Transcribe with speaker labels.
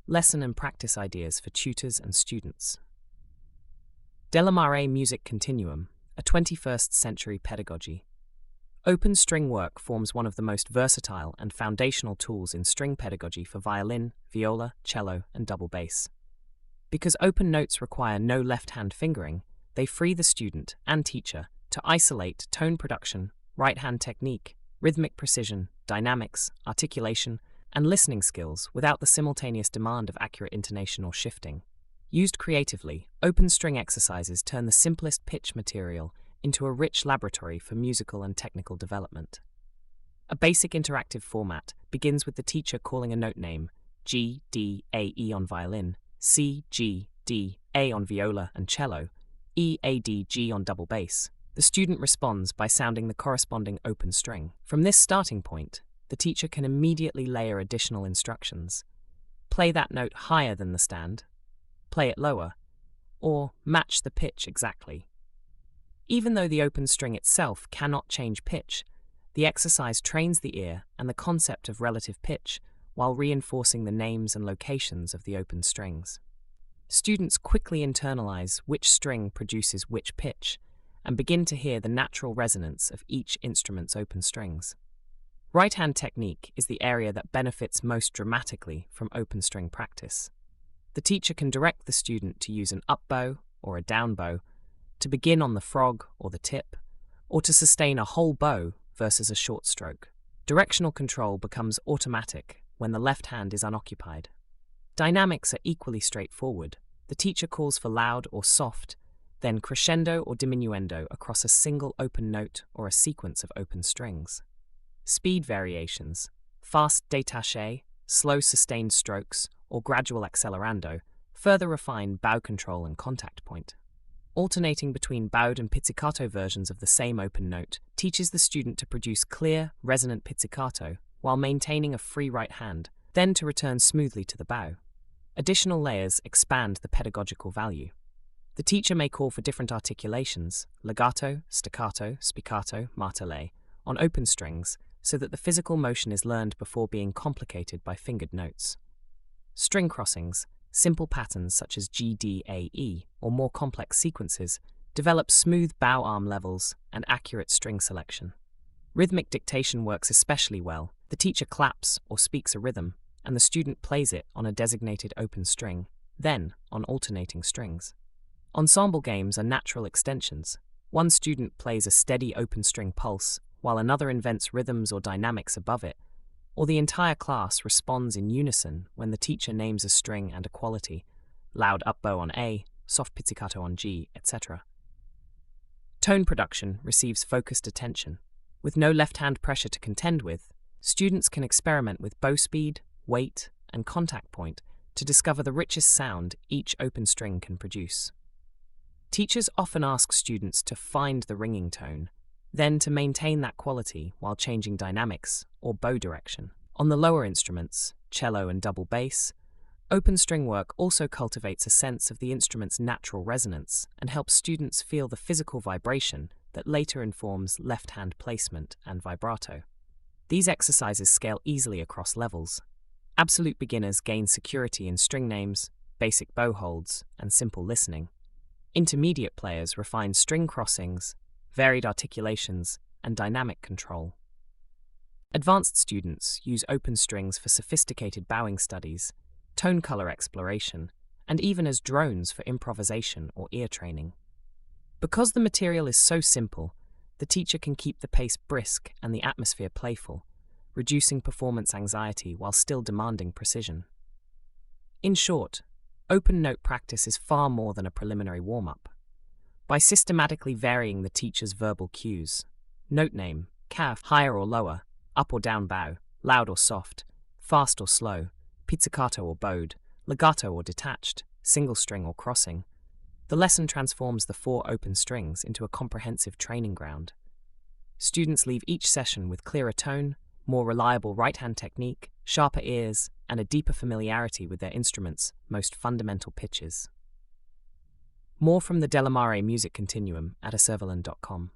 Speaker 1: lesson and practice ideas for tutors and students. Maré Music Continuum, a 21st century pedagogy. Open string work forms one of the most versatile and foundational tools in string pedagogy for violin, viola, cello, and double bass. Because open notes require no left-hand fingering, they free the student and teacher to isolate tone production, right-hand technique, rhythmic precision, dynamics, articulation, and listening skills without the simultaneous demand of accurate intonation or shifting. Used creatively, open string exercises turn the simplest pitch material into a rich laboratory for musical and technical development. A basic interactive format begins with the teacher calling a note name, G, D, A, E on violin, C, G, D, A on viola and cello, E, A, D, G on double bass. The student responds by sounding the corresponding open string. From this starting point, the teacher can immediately layer additional instructions. Play that note higher than the stand, play it lower, or match the pitch exactly. Even though the open string itself cannot change pitch, the exercise trains the ear and the concept of relative pitch while reinforcing the names and locations of the open strings. Students quickly internalize which string produces which pitch and begin to hear the natural resonance of each instrument's open strings. Right-hand technique is the area that benefits most dramatically from open string practice. The teacher can direct the student to use an up bow or a down bow, to begin on the frog or the tip, or to sustain a whole bow versus a short stroke. Directional control becomes automatic when the left hand is unoccupied. Dynamics are equally straightforward. The teacher calls for loud or soft, then crescendo or diminuendo across a single open note or a sequence of open strings. Speed variations, fast détaché, slow sustained strokes, or gradual accelerando, further refine bow control and contact point. Alternating between bowed and pizzicato versions of the same open note teaches the student to produce clear, resonant pizzicato while maintaining a free right hand, then to return smoothly to the bow. Additional layers expand the pedagogical value. The teacher may call for different articulations, legato, staccato, spiccato, martelé, on open strings so that the physical motion is learned before being complicated by fingered notes. String crossings, simple patterns such as G, D, A, E, or more complex sequences, develop smooth bow arm levels and accurate string selection. Rhythmic dictation works especially well. The teacher claps or speaks a rhythm, and the student plays it on a designated open string, then on alternating strings. Ensemble games are natural extensions. One student plays a steady open string pulse, while another invents rhythms or dynamics above it, or the entire class responds in unison when the teacher names a string and a quality, loud up bow on A, soft pizzicato on G, etc. Tone production receives focused attention. With no left-hand pressure to contend with, students can experiment with bow speed, weight, and contact point to discover the richest sound each open string can produce. Teachers often ask students to find the ringing tone, then to maintain that quality while changing dynamics or bow direction. On the lower instruments, cello and double bass, open string work also cultivates a sense of the instrument's natural resonance and helps students feel the physical vibration that later informs left-hand placement and vibrato. These exercises scale easily across levels. Absolute beginners gain security in string names, basic bow holds, and simple listening. Intermediate players refine string crossings, varied articulations, and dynamic control. Advanced students use open strings for sophisticated bowing studies, tone color exploration, and even as drones for improvisation or ear training. Because the material is so simple, the teacher can keep the pace brisk and the atmosphere playful, reducing performance anxiety while still demanding precision. In short, open note practice is far more than a preliminary warm-up. By systematically varying the teacher's verbal cues, note name, calf, higher or lower, up or down bow, loud or soft, fast or slow, pizzicato or bowed, legato or detached, single string or crossing, the lesson transforms the 4 open strings into a comprehensive training ground. Students leave each session with clearer tone, more reliable right-hand technique, sharper ears, and a deeper familiarity with their instrument's most fundamental pitches. More from the Maré Music Continuum at accelerando.com.